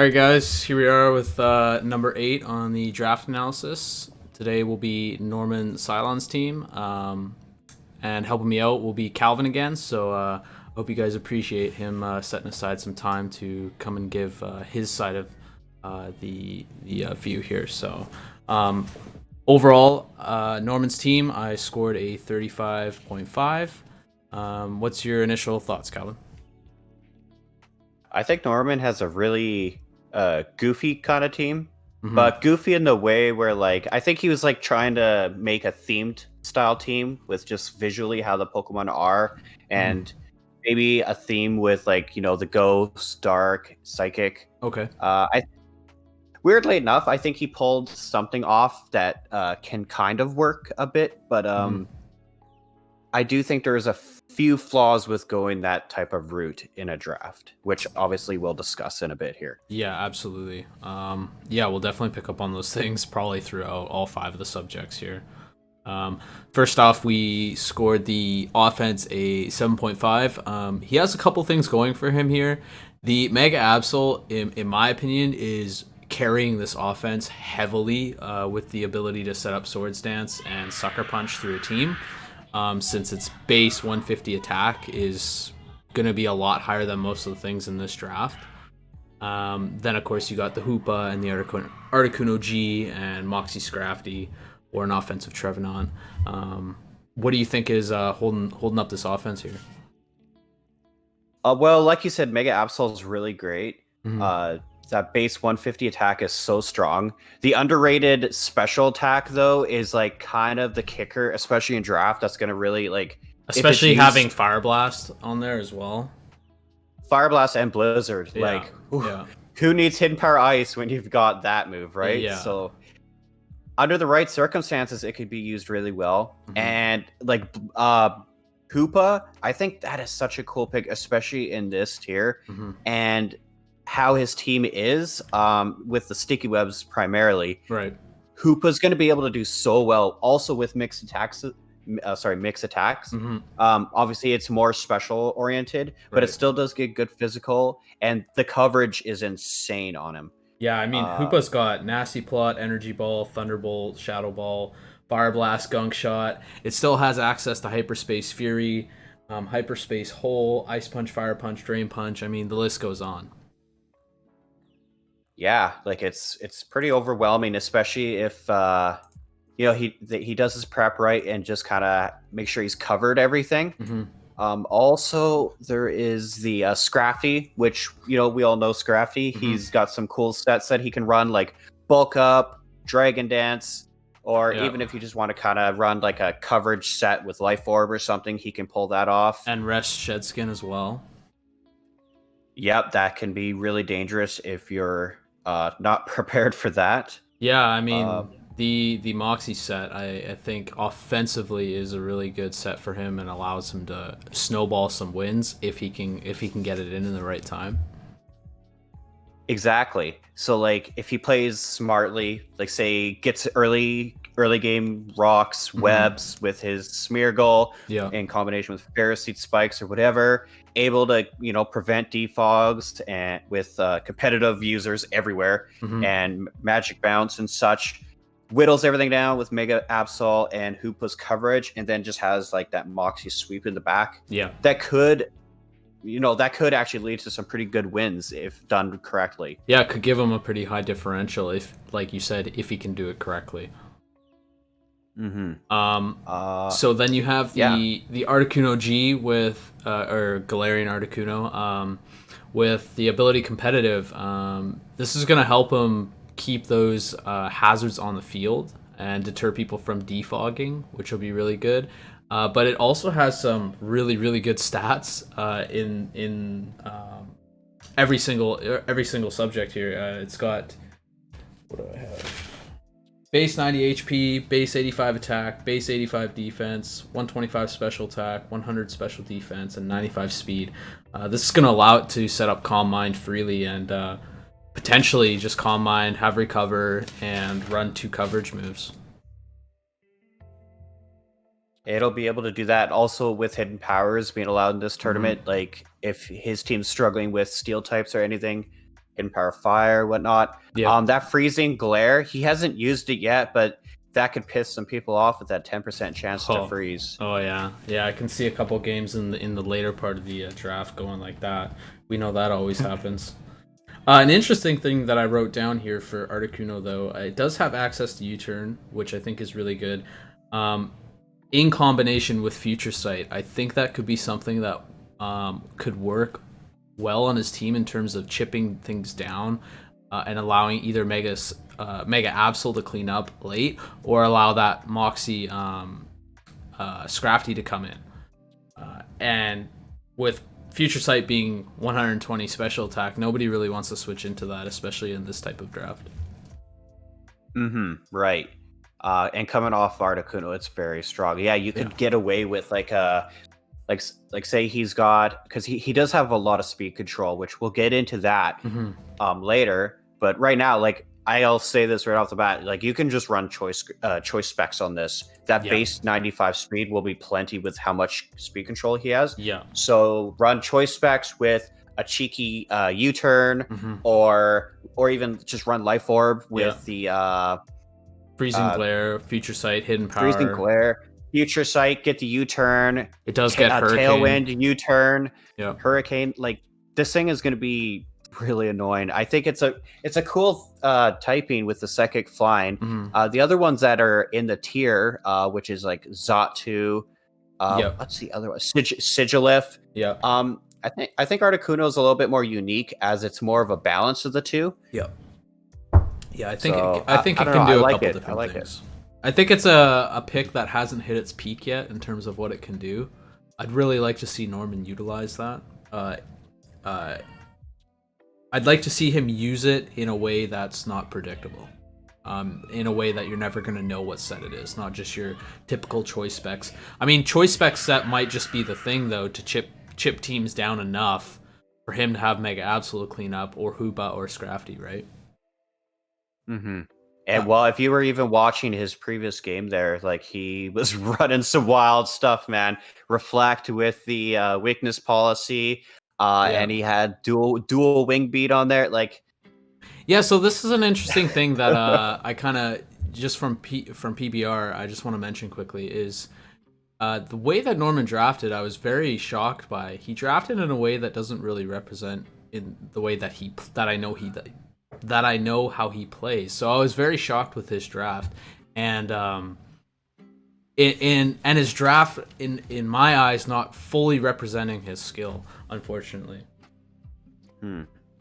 All right, guys, here we are with number 8 on the draft analysis. Today will be Norman Silon's team, and helping me out will be Calvin again. So I hope you guys appreciate him setting aside some time to come and give his side of the view here. So overall, Norman's team, I scored a 35.5. What's your initial thoughts, Calvin? I think Norman has a really goofy kind of team, but goofy in the way where I think he was trying to make a themed style team with just visually how the Pokemon are, and maybe a theme with the ghost, dark, psychic. Okay. I Weirdly enough, I think he pulled something off that can kind of work a bit, but I do think there's a few flaws with going that type of route in a draft, which obviously we'll discuss in a bit here. Yeah, absolutely. Yeah, we'll definitely pick up on those things probably throughout all 5 of the subjects here. First off, we scored the offense a 7.5. He has a couple things going for him here. The Mega Absol, in my opinion, is carrying this offense heavily with the ability to set up Swords Dance and Sucker Punch through a team. Since its base 150 attack is going to be a lot higher than most of the things in this draft. Then, of course, you got the Hoopa and the Articuno G and Moxie Scrafty, or an offensive Trevenant. What do you think is holding up this offense here? Well, like you said, Mega Absol is really great. That base 150 attack is so strong. The underrated special attack, though, is kind of the kicker, especially in draft. That's going to really especially having Fire Blast on there as well. Fire Blast and Blizzard. Yeah. Who needs Hidden Power Ice when you've got that move, right? Yeah. So under the right circumstances, it could be used really well. And Hoopa, I think that is such a cool pick, especially in this tier. And how his team is with the sticky webs primarily. Right. Hoopa's going to be able to do so well also with mixed attacks. Mixed attacks. Obviously, it's more special oriented, but it still does get good physical, and the coverage is insane on him. Yeah, I mean, Hoopa's got Nasty Plot, Energy Ball, Thunderbolt, Shadow Ball, Fire Blast, Gunk Shot. It still has access to Hyperspace Fury, Hyperspace Hole, Ice Punch, Fire Punch, Drain Punch. I mean, the list goes on. Yeah, it's pretty overwhelming, especially if he does his prep right and just kind of make sure he's covered everything. Also, there is the Scrafty, which we all know Scrafty. He's got some cool sets that he can run, like Bulk Up, Dragon Dance, or even if you just want to kind of run like a coverage set with Life Orb or something, he can pull that off. And Rest Shedskin as well. Yep, that can be really dangerous if you're not prepared for that. Yeah, I mean, the Moxie set, I think offensively is a really good set for him and allows him to snowball some wins if he can get it in the right time. Exactly. So if he plays smartly, say gets early game rocks, webs with his Smeargle, in combination with Ferroseed Spikes or whatever, able to prevent defogs and with competitive users everywhere, and Magic Bounce and such, whittles everything down with Mega Absol and Hoopa's coverage, and then just has that Moxie sweep in the back. Yeah, that could actually lead to some pretty good wins if done correctly. Yeah, it could give him a pretty high differential if, like you said, if he can do it correctly. So then you have the Articuno G with or Galarian Articuno with the ability competitive. This is gonna help him keep those hazards on the field and deter people from defogging, which will be really good. But it also has some really, really good stats in every single subject here. It's got, what do I have? Base 90 HP, base 85 attack, base 85 defense, 125 special attack, 100 special defense, and 95 speed. This is going to allow it to set up Calm Mind freely and potentially just Calm Mind, have Recover, and run 2 coverage moves. It'll be able to do that also with hidden powers being allowed in this tournament. If his team's struggling with steel types or anything, hidden power fire, whatnot. Yep. That freezing glare, he hasn't used it yet, but that could piss some people off with that 10% chance to freeze. Oh yeah, yeah. I can see a couple games in the later part of the draft going like that. We know that always happens. An interesting thing that I wrote down here for Articuno, though, it does have access to U-turn, which I think is really good. In combination with Future Sight, I think that could be something that could work well on his team in terms of chipping things down and allowing either Mega Absol to clean up late or allow that Moxie Scrafty to come in. And with Future Sight being 120 special attack, nobody really wants to switch into that, especially in this type of draft. Right. And coming off Articuno, it's very strong. Yeah, you could get away with like say he's got, because he does have a lot of speed control, which we'll get into that later. But right now, like I'll say this right off the bat, like you can just run choice specs on this. That base 95 speed will be plenty with how much speed control he has. Yeah. So run choice specs with a cheeky U-turn, or even just run Life Orb with the Freezing Glare, Future Sight, Hidden Power. Freezing Glare, Future Sight, get the U-turn. It does get Hurricane. Tailwind, U-turn, Hurricane. Like this thing is going to be really annoying. I think it's a cool typing with the Psychic Flying. The other ones that are in the tier, which is like Zatu. What's the other one? Sigilif. Yeah. I think Articuno is a little bit more unique as it's more of a balance of the two. Yeah. Yeah, I think it can do a couple different things. I think it's a pick that hasn't hit its peak yet in terms of what it can do. I'd really like to see Norman utilize that. I'd like to see him use it in a way that's not predictable. In a way that you're never going to know what set it is, not just your typical choice specs. I mean, choice spec set might just be the thing, though, to chip teams down enough for him to have Mega Absolute clean up, or Hoopa or Scrafty, right? And well, if you were even watching his previous game there, like he was running some wild stuff, man. Reflect with the weakness policy, and he had dual wing beat on there, like. Yeah, so this is an interesting thing that I kind of just from PBR I just want to mention quickly is the way that Norman drafted. I was very shocked by. He drafted in a way that doesn't really represent in the way that I know how he plays. So I was very shocked with his draft, and his draft in my eyes not fully representing his skill, unfortunately.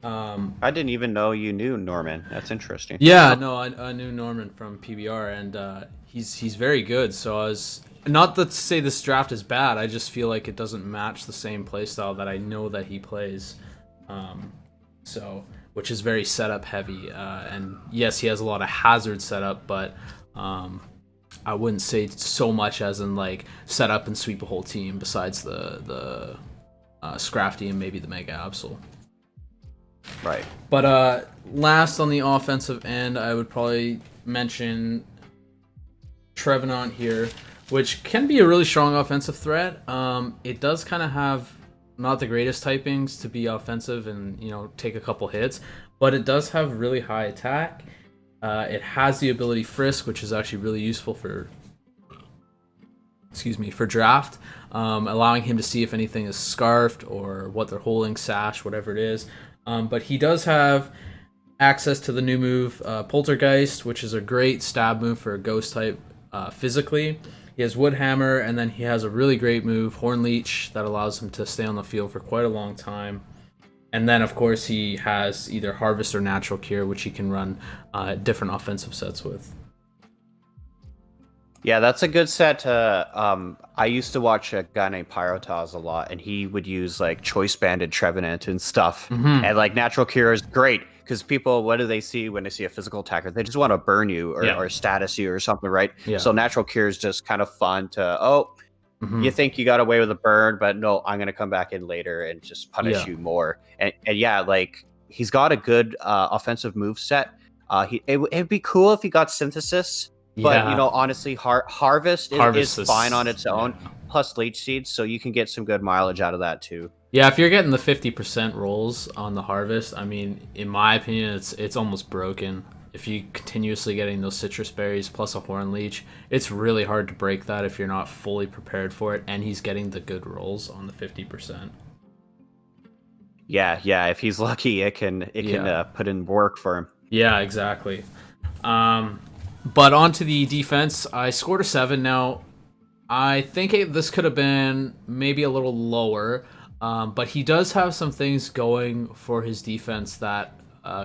I didn't even know you knew Norman. That's interesting. Yeah, no, I knew Norman from PBR, and he's very good. So I was not to say this draft is bad. I just feel like it doesn't match the same playstyle that I know that he plays. Which is very setup heavy, and yes, he has a lot of hazard setup, but I wouldn't say so much as in like set up and sweep a whole team. Besides the Scrafty and maybe the Mega Absol. Right. But last on the offensive end, I would probably mention Trevenant here, which can be a really strong offensive threat. It does kind of have not the greatest typings to be offensive and, take a couple hits, but it does have really high attack. It has the ability Frisk, which is actually really useful for draft, allowing him to see if anything is scarfed or what they're holding, sash, whatever it is. But he does have access to the new move Poltergeist, which is a great stab move for a ghost type physically. He has Woodhammer, and then he has a really great move, Horn Leech, that allows him to stay on the field for quite a long time. And then, of course, he has either Harvest or Natural Cure, which he can run different offensive sets with. Yeah, that's a good set to... I used to watch a guy named Pyrotaz a lot, and he would use, like, Choice Banded Trevenant and stuff. And, like, Natural Cure is great, because people, what do they see when they see a physical attacker? They just want to burn you or status you or something, right? Yeah. So Natural Cure is just kind of fun to, you think you got away with a burn, but no, I'm going to come back in later and just punish you more. And yeah, like, he's got a good offensive move set. It'd be cool if he got Synthesis, but, honestly, Harvest is fine on its own, plus Leech Seeds, so you can get some good mileage out of that, too. Yeah, if you're getting the 50% rolls on the harvest, I mean, in my opinion, it's almost broken. If you continuously getting those citrus berries plus a horn leech, it's really hard to break that if you're not fully prepared for it. And he's getting the good rolls on the 50%. Yeah. If he's lucky, it can put in work for him. Yeah, exactly. But onto the defense, I scored a 7. Now, I think this could have been maybe a little lower, but he does have some things going for his defense that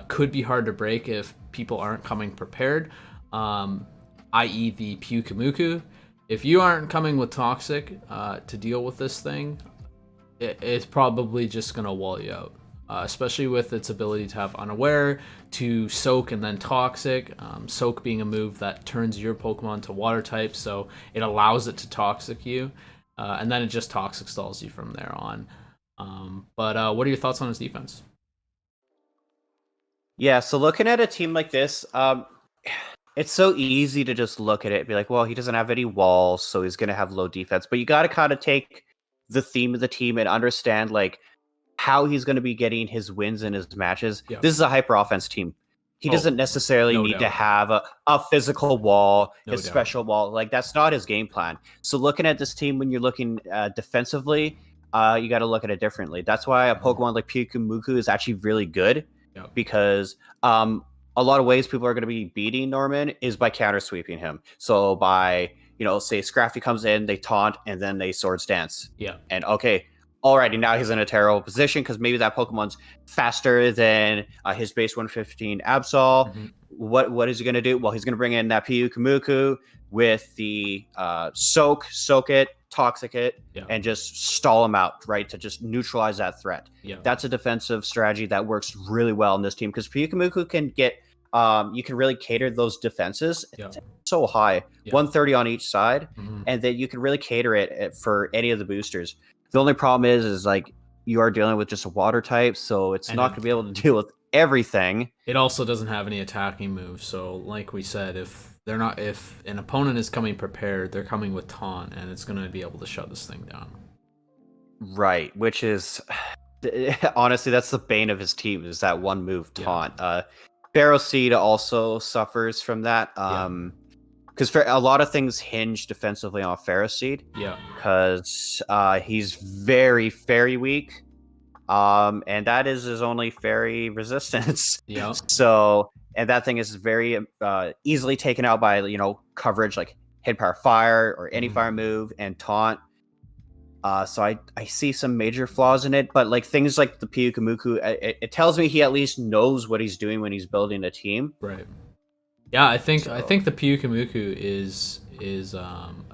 could be hard to break if people aren't coming prepared, i.e. the Pyukamuku. If you aren't coming with Toxic to deal with this thing, it's probably just going to wall you out. Especially with its ability to have Unaware, to Soak and then Toxic. Soak being a move that turns your Pokemon to Water type, so it allows it to Toxic you, and then it just Toxic stalls you from there on. But what are your thoughts on his defense? Yeah, so looking at a team like this, it's so easy to just look at it and be like, well, he doesn't have any walls, so he's going to have low defense. But you got to kind of take the theme of the team and understand, like, how he's going to be getting his wins in his matches. Yeah. This is a hyper offense team. He doesn't necessarily need to have a physical wall, his special wall. Like, that's not his game plan. So looking at this team, when you're looking defensively, you got to look at it differently. That's why a Pokemon like Pyukamuku is actually really good, because a lot of ways people are going to be beating Norman is by counter sweeping him. So by, say Scrafty comes in, they taunt, and then they Swords Dance. Yeah. And okay, alrighty, now he's in a terrible position because maybe that Pokemon's faster than his base 115 Absol. Mm-hmm. What is he going to do? Well, he's going to bring in that Pyukamuku with the Soak it, Toxic it, and just stall him out, right? To just neutralize that threat. Yeah. That's a defensive strategy that works really well in this team because Pyukamuku can get, you can really cater those defenses so high, 130 on each side, and then you can really cater it for any of the boosters. The only problem is like you are dealing with just a water type, so it's not going to be able to deal with everything. It also doesn't have any attacking moves, so like we said, if an opponent is coming prepared, they're coming with taunt, and it's going to be able to shut this thing down. Right, which is honestly that's the bane of his team is that one move taunt. Pharaoh Seed also suffers from that. Because a lot of things hinge defensively on Pharaoh Seed. Yeah. Because he's very fairy weak. And that is his only fairy resistance. Yeah. So, and that thing is very easily taken out by, coverage like Hit Power Fire or any fire move and taunt. So I see some major flaws in it, but like things like the Pyukamuku, it tells me he at least knows what he's doing when he's building a team. Right. Yeah, I think the Pyukamuku is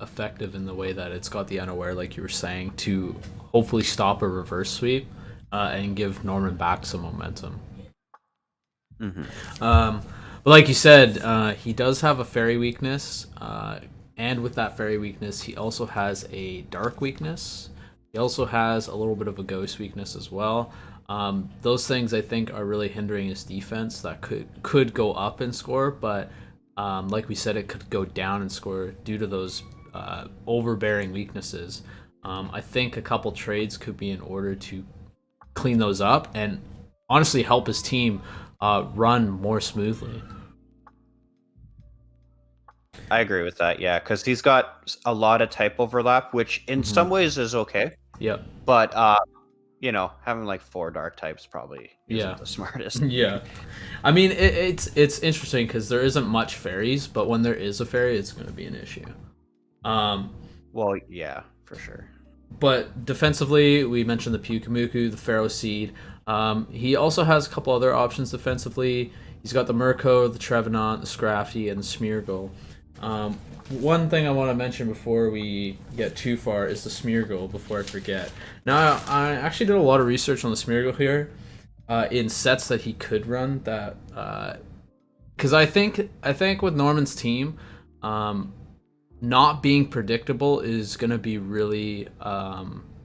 effective in the way that it's got the Unaware, like you were saying, to hopefully stop a reverse sweep and give Norman back some momentum. But like you said, he does have a fairy weakness, and with that fairy weakness, he also has a dark weakness. He also has a little bit of a ghost weakness as well. Those things I think are really hindering his defense. That could go up in score, but like we said, it could go down in score due to those overbearing weaknesses. I think a couple trades could be in order to clean those up and honestly help his team run more smoothly. I agree with that, yeah, because he's got a lot of type overlap, which in some ways is okay. Yep. But having like 4 dark types probably isn't the smartest. Yeah. I mean, it's interesting because there isn't much fairies, but when there is a fairy, it's going to be an issue. Well, yeah, for sure. But defensively, we mentioned the Pyukamuku, the Pharaoh Seed. He also has a couple other options defensively. He's got the Murko, the Trevenant, the Scrafty, and the Smeargle. One thing I want to mention before we get too far is the Smeargle, before I forget. Now, I actually did a lot of research on the Smeargle here in sets that he could run. That because I think with Norman's team, not being predictable is going to be really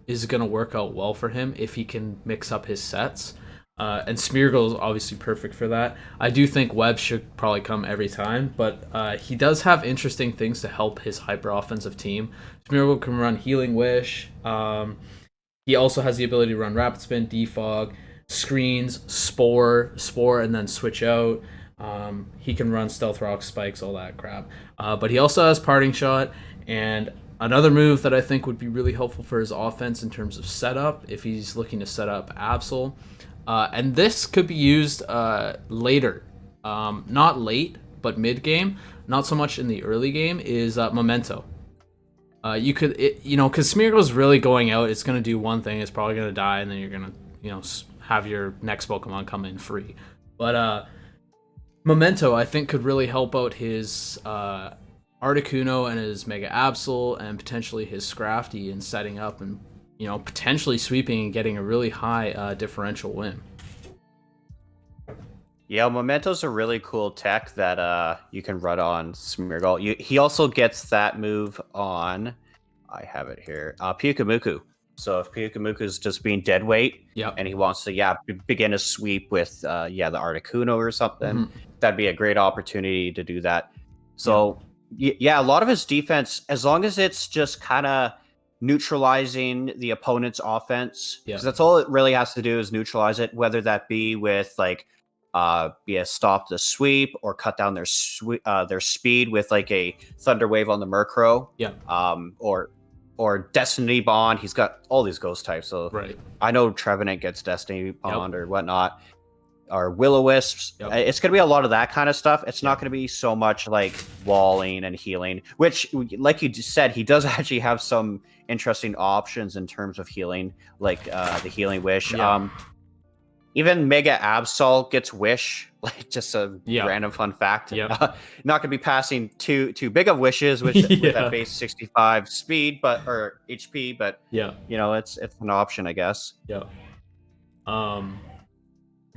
is going to work out well for him if he can mix up his sets. And Smeargle is obviously perfect for that. I do think Web should probably come every time, but he does have interesting things to help his hyper offensive team. Smeargle can run Healing Wish. He also has the ability to run Rapid Spin, Defog, Screens, Spore, and then switch out. He can run Stealth Rock, Spikes, all that crap. But he also has Parting Shot, and another move that I think would be really helpful for his offense in terms of setup, if he's looking to set up Absol. And this could be used later. Not late, but mid-game. Not so much in the early game, is Memento. You could, because Smeargle's really going out, it's going to do one thing, it's probably going to die, and then you're going to, have your next Pokemon come in free. But Memento, I think, could really help out his Articuno and his Mega Absol, and potentially his Scrafty in setting up and, potentially sweeping and getting a really high differential win. Yeah, Memento's a really cool tech that you can run on Smeargle. He also gets that move on, I have it here, Pyukumuku. So if Pyukumuku's just being dead weight, and he wants to begin a sweep with the Articuno or something, that'd be a great opportunity to do that. So a lot of his defense, as long as it's just kind of neutralizing the opponent's offense, because that's all it really has to do is neutralize it, whether that be with stop the sweep or cut down their speed with like a Thunder Wave on the Murkrow, or Destiny Bond. He's got all these ghost types, so I know Trevenant gets Destiny Bond or whatnot, or Will-O-Wisps. It's going to be a lot of that kind of stuff. It's not going to be so much like walling and healing, which, like you just said, he does actually have some interesting options in terms of healing, like the Healing Wish. Even Mega Absol gets Wish, like just a random fun fact. Not going to be passing too big of wishes with that base 65 speed, or HP, but it's an option, I guess.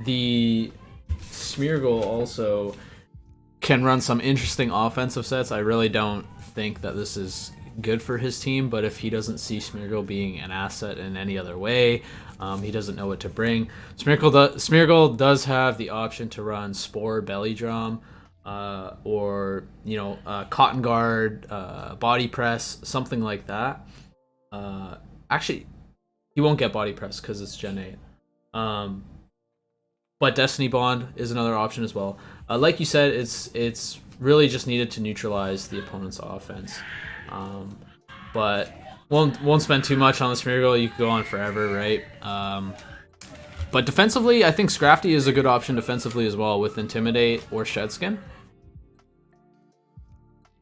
The Smeargle also can run some interesting offensive sets. I really don't think that this is good for his team, but if he doesn't see Smeargle being an asset in any other way, he doesn't know what to bring. Smeargle does have the option to run Spore, Belly Drum, or Cotton Guard, Body Press, something like that. Actually, he won't get Body Press because it's Gen 8. But Destiny Bond is another option as well. Like you said, it's really just needed to neutralize the opponent's offense. But won't spend too much on the Smeargle. You could go on forever, right? But defensively, I think Scrafty is a good option defensively as well with Intimidate or Shed Skin.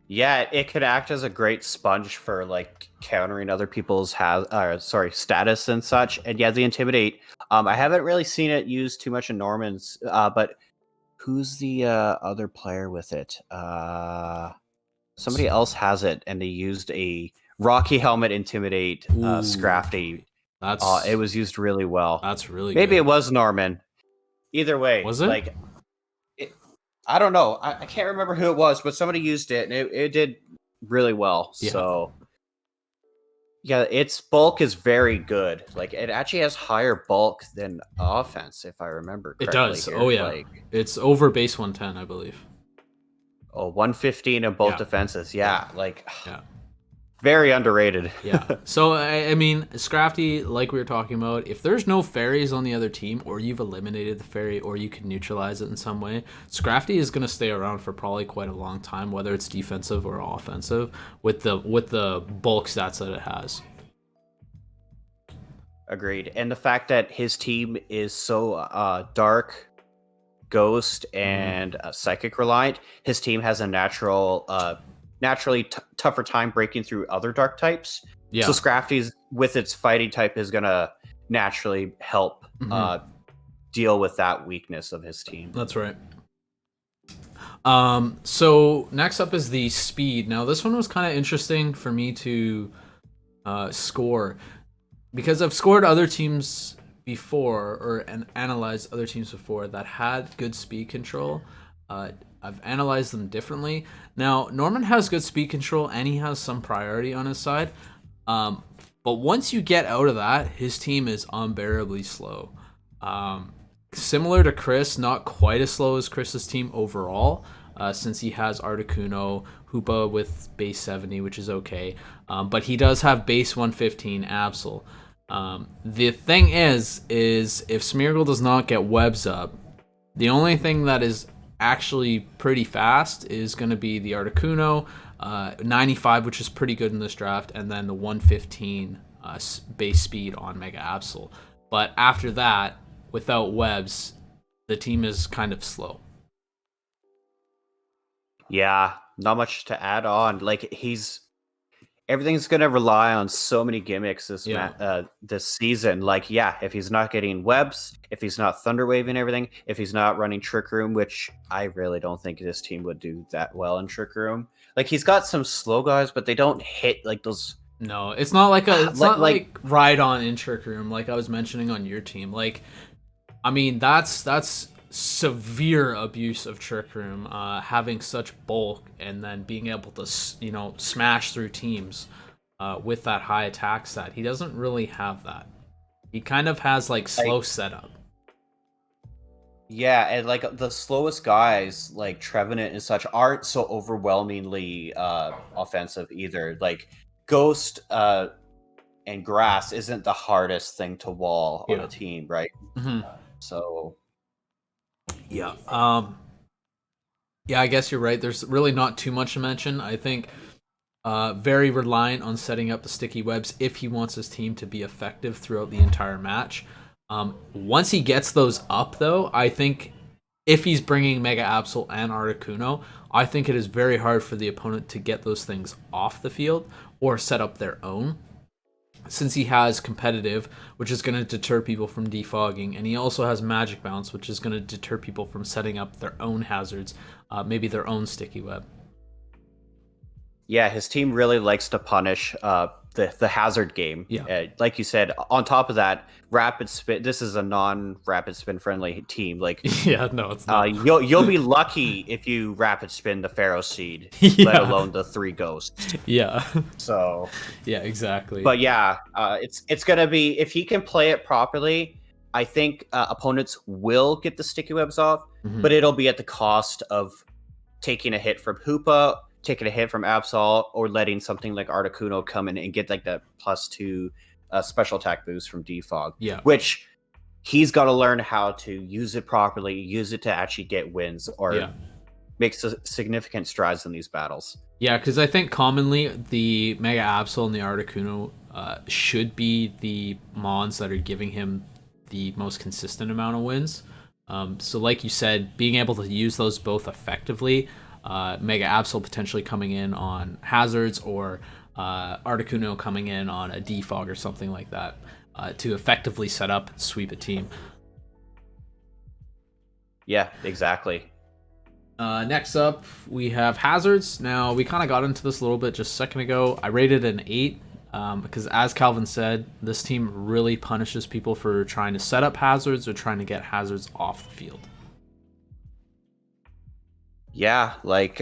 Yeah, it could act as a great sponge for like countering other people's status and such. And the Intimidate. I haven't really seen it used too much in Norman's, but who's the other player with it? Somebody else has it, and they used a Rocky Helmet Intimidate Scrafty. It was used really well. That's really Maybe good. It was Norman. Either way. Was it? I don't know. I can't remember who it was, but somebody used it, and it did really well. So, its bulk is very good. Like, it actually has higher bulk than offense, if I remember correctly. It does. Here. It's over base 110, I believe. 115 in both defenses. Very underrated. So, I mean, Scrafty, like we were talking about, if there's no fairies on the other team, or you've eliminated the fairy, or you can neutralize it in some way, Scrafty is going to stay around for probably quite a long time, whether it's defensive or offensive, with the bulk stats that it has. Agreed. And the fact that his team is so dark, ghost, and psychic reliant, his team has a naturally tougher time breaking through other dark types. So Scrafty's, with its fighting type, is going to naturally help deal with that weakness of his team. That's right. So next up is the speed. Now this one was kind of interesting for me to score, because I've scored other teams before, and analyzed other teams before that had good speed control. I've analyzed them differently. Now, Norman has good speed control, and he has some priority on his side. But once you get out of that, his team is unbearably slow. Similar to Chris, not quite as slow as Chris's team overall, since he has Articuno, Hoopa with base 70, which is okay. But he does have base 115 Absol. The thing is if Smeargle does not get webs up, the only thing that is actually pretty fast is going to be the Articuno, 95, which is pretty good in this draft, and then the 115 base speed on Mega Absol. But after that, without webs, the team is kind of slow. Yeah, not much to add on. Like, everything's going to rely on so many gimmicks this season. Like, yeah, if he's not getting webs, if he's not thunder waving everything, if he's not running Trick Room, which I really don't think this team would do that well in Trick Room. Like, he's got some slow guys, but they don't hit like those. No, it's not like like Ride-On in Trick Room, like I was mentioning on your team. Like, I mean, that's severe abuse of Trick Room, having such bulk and then being able to, smash through teams with that high attack stat. He doesn't really have that. He kind of has like slow setup. Yeah, and like the slowest guys, like Trevenant and such, aren't so overwhelmingly offensive either. Like Ghost and Grass isn't the hardest thing to wall on a team, right? Mm-hmm. So yeah, I guess you're right. There's really not too much to mention. I think very reliant on setting up the sticky webs if he wants his team to be effective throughout the entire match. Once he gets those up, though, I think if he's bringing Mega Absol and Articuno, I think it is very hard for the opponent to get those things off the field or set up their own, since he has competitive, which is going to deter people from defogging, and he also has magic bounce, which is going to deter people from setting up their own hazards, maybe their own sticky web. Yeah, his team really likes to punish the hazard game. Yeah. Like you said, on top of that, rapid spin. This is a non-rapid spin friendly team. Like, yeah, no, it's not. You'll be lucky if you rapid spin the Pharaoh Seed, let alone the 3 ghosts. Yeah. So. Yeah, exactly. But yeah, it's gonna be, if he can play it properly, I think opponents will get the sticky webs off, but it'll be at the cost of taking a hit from Hoopa, taking a hit from Absol, or letting something like Articuno come in and get like that +2 special attack boost from defog. Yeah. Which he's got to learn how to use it properly, use it to actually get wins or make significant strides in these battles. Yeah, because I think commonly the Mega Absol and the Articuno should be the mons that are giving him the most consistent amount of wins. So like you said, being able to use those both effectively, Mega Absol potentially coming in on hazards, or Articuno coming in on a defog or something like that, to effectively set up and sweep a team. Yeah, exactly. Next up, we have hazards. Now, we kind of got into this a little bit just a second ago. I rated an 8 because, as Calvin said, this team really punishes people for trying to set up hazards or trying to get hazards off the field. Yeah, like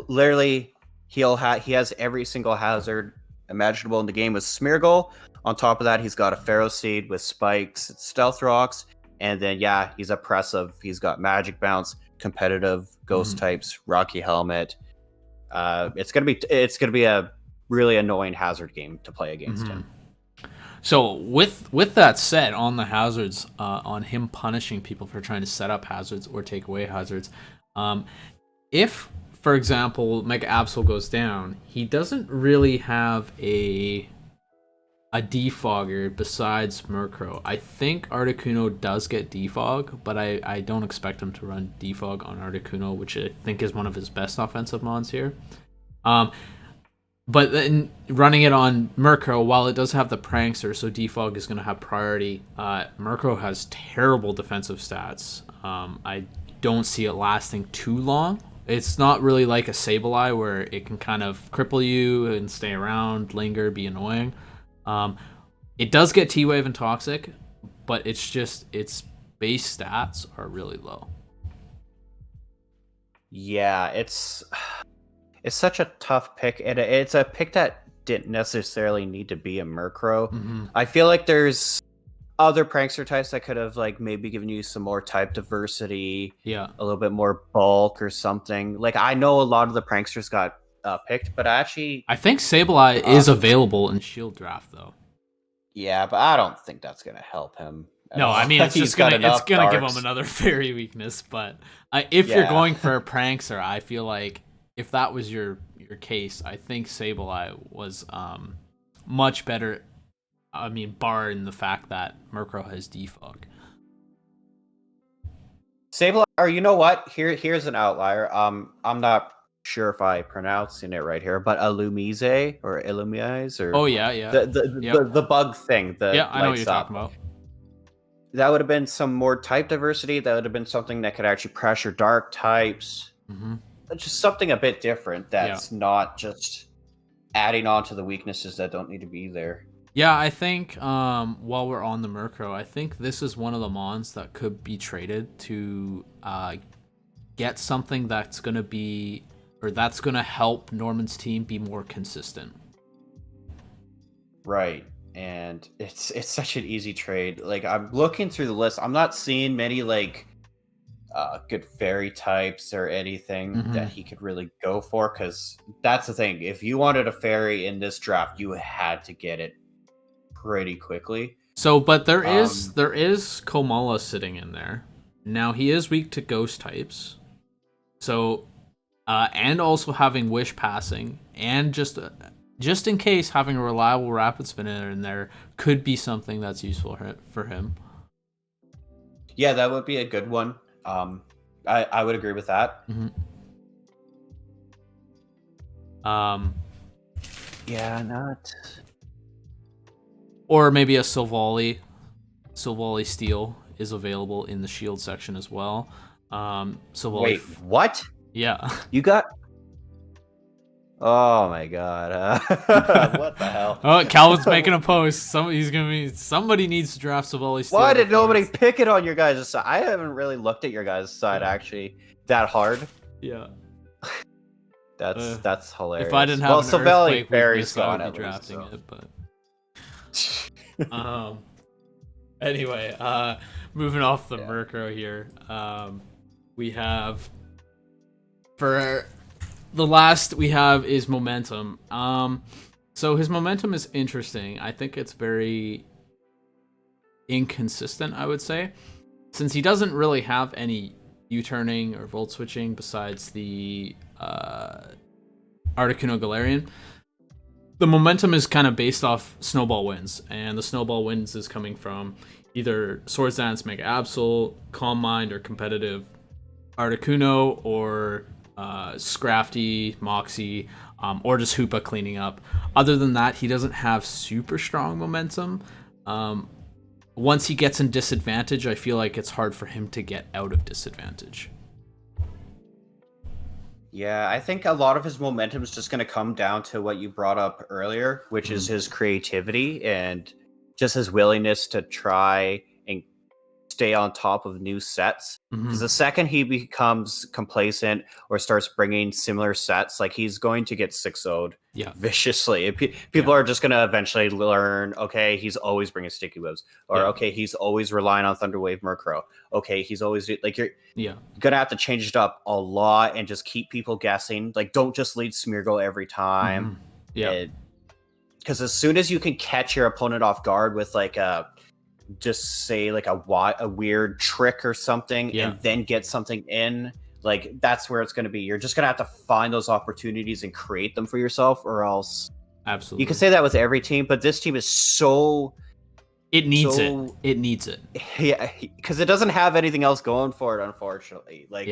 literally, he has every single hazard imaginable in the game with Smeargle. On top of that, he's got a Pharaoh Seed with spikes, stealth rocks, and then he's oppressive. He's got magic bounce, competitive, ghost types, rocky helmet. It's gonna be a really annoying hazard game to play against him. So with that said, on the hazards, on him punishing people for trying to set up hazards or take away hazards, if, for example, Mega Absol goes down, he doesn't really have a defogger besides Murkrow. I think Articuno does get defog, but I don't expect him to run defog on Articuno, which I think is one of his best offensive mons here. But then running it on Murkrow, while it does have the Prankster, so defog is going to have priority, Murkrow has terrible defensive stats. I don't see it lasting too long. It's not really like a Sableye where it can kind of cripple you and stay around, linger, be annoying. It does get T-Wave and Toxic, but it's just its base stats are really low. Yeah, it's such a tough pick, and it's a pick that didn't necessarily need to be a Murkrow. I feel like there's other prankster types that could have like maybe given you some more type diversity, a little bit more bulk or something. Like, I know a lot of the pranksters got picked, but I think Sableye is available in Shield Draft though. Yeah, but I don't think that's gonna help him. No, I mean, it's just gonna give him another fairy weakness. But if you're going for a prankster, I feel like if that was your case, I think Sableye was much better. I mean, barring the fact that Murkrow has defog. Sableye, or you know what? Here's an outlier. I'm not sure if I'm pronouncing it right here, but Illumise or Illumise or the bug thing. I know what you're talking about. That would have been some more type diversity. That would have been something that could actually pressure dark types. Mm-hmm. Just something a bit different that's not just adding on to the weaknesses that don't need to be there. Yeah, I think while we're on the Murkrow, I think this is one of the mons that could be traded to get something that's going to be, or that's going to help Norman's team be more consistent. Right. And it's such an easy trade. Like, I'm looking through the list. I'm not seeing many like good fairy types or anything that he could really go for, because that's the thing. If you wanted a fairy in this draft, you had to get it pretty quickly. So, but there is Komala sitting in there. Now he is weak to ghost types. So, and also having wish passing, and just in case, having a reliable rapid spinner in there could be something that's useful for him. Yeah, that would be a good one. I would agree with that. Mm-hmm. Yeah, not. Or maybe a Silvally. Silvally Steel is available in the shield section as well. Silvally. Wait, what? Yeah. You got. Oh my god! What the hell? Oh, Calvin's making a post. Somebody needs to draft Silvally Steel. Why did nobody pick it on your guys' side? I haven't really looked at your guys' side actually that hard. Yeah. That's hilarious. If I didn't have an earthquake Fairy's gone, I'd be drafting it, but anyway, moving off the Murkrow here, we have for the last we have is momentum. So his momentum is interesting. I think it's very inconsistent, I would say, since he doesn't really have any U-turning or volt switching besides the Articuno Galarian. The momentum is kind of based off Snowball Winds, and the Snowball Winds is coming from either Swords Dance, Mega Absol, Calm Mind, or competitive Articuno, or Scrafty, Moxie, or just Hoopa cleaning up. Other than that, he doesn't have super strong momentum. Once he gets in disadvantage, I feel like it's hard for him to get out of disadvantage. Yeah, I think a lot of his momentum is just going to come down to what you brought up earlier, which is his creativity and just his willingness to try and stay on top of new sets. Because the second he becomes complacent or starts bringing similar sets, like, he's going to get 6-0'd viciously. People are just going to eventually learn, okay, he's always bringing Sticky Webs, or okay, he's always relying on Thunderwave Murkrow. Okay, he's always like, you're gonna have to change it up a lot and just keep people guessing. Like, don't just lead Smeargle every time. Because as soon as you can catch your opponent off guard with like a weird trick or something, and then get something in, like, that's where it's going to be. You're just going to have to find those opportunities and create them for yourself, or else. Absolutely. You can say that with every team, but this team is so. It needs it. It needs it. Yeah, because it doesn't have anything else going for it, unfortunately. Like,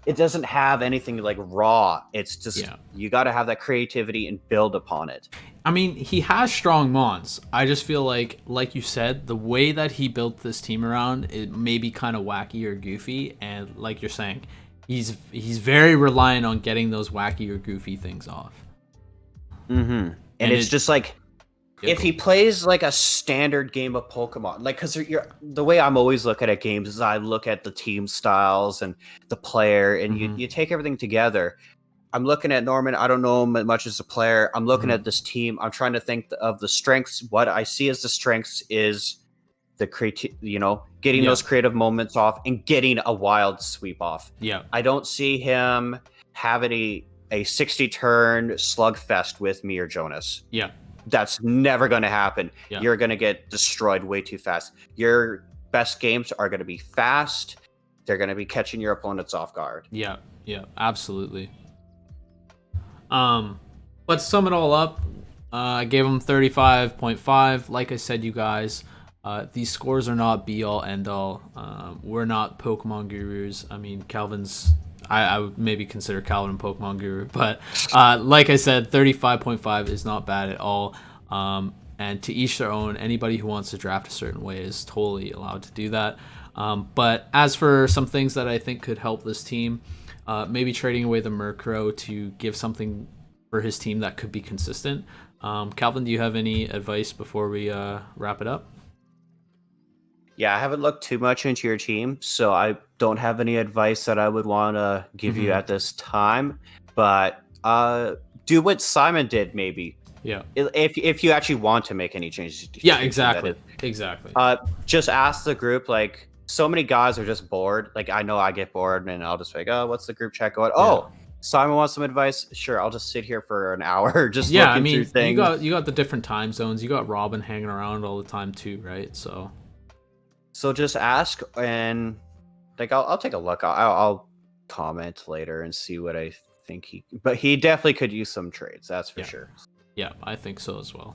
it doesn't have anything like raw. It's just you got to have that creativity and build upon it. I mean, he has strong mons. I just feel like you said, the way that he built this team around, it may be kind of wacky or goofy, and like you're saying, he's very reliant on getting those wacky or goofy things off. And it's just like, if he plays like a standard game of Pokemon, like, because the way I'm always looking at games is I look at the team styles and the player, and you take everything together. I'm looking at Norman. I don't know him much as a player. I'm looking at this team. I'm trying to think of the strengths. What I see as the strengths is the getting those creative moments off and getting a wild sweep off. I don't see him having a 60-turn slugfest with me or Jonas. That's never going to happen. Yeah. You're going to get destroyed way too fast. Your best games are going to be fast. They're going to be catching your opponents off guard. Yeah, absolutely. Let's sum it all up. I gave them 35.5. Like I said, you guys, these scores are not be all end all. We're not Pokemon gurus. I mean, I would maybe consider Calvin a Pokemon guru, but like I said, 35.5 is not bad at all. And to each their own. Anybody who wants to draft a certain way is totally allowed to do that. But as for some things that I think could help this team, maybe trading away the Murkrow to give something for his team that could be consistent. Calvin, do you have any advice before we wrap it up? Yeah, I haven't looked too much into your team, so I don't have any advice that I would want to give you at this time. But do what Simon did, maybe. Yeah. If you actually want to make any changes. Yeah, exactly. Exactly. Just ask the group. Like, so many guys are just bored. Like, I know I get bored, and I'll just be like, oh, what's the group chat going? Yeah. Oh, Simon wants some advice. Sure, I'll just sit here for an hour just looking through things. You got the different time zones. You got Robin hanging around all the time too, right? So just ask, and like I'll take a look. I'll comment later and see what I think but he definitely could use some trades. That's for sure. Yeah, I think so as well.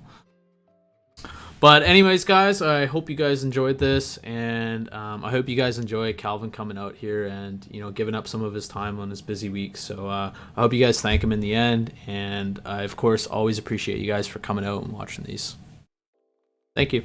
But anyways, guys, I hope you guys enjoyed this, and I hope you guys enjoy Calvin coming out here and giving up some of his time on his busy week. So I hope you guys thank him in the end, and I of course always appreciate you guys for coming out and watching these. Thank you.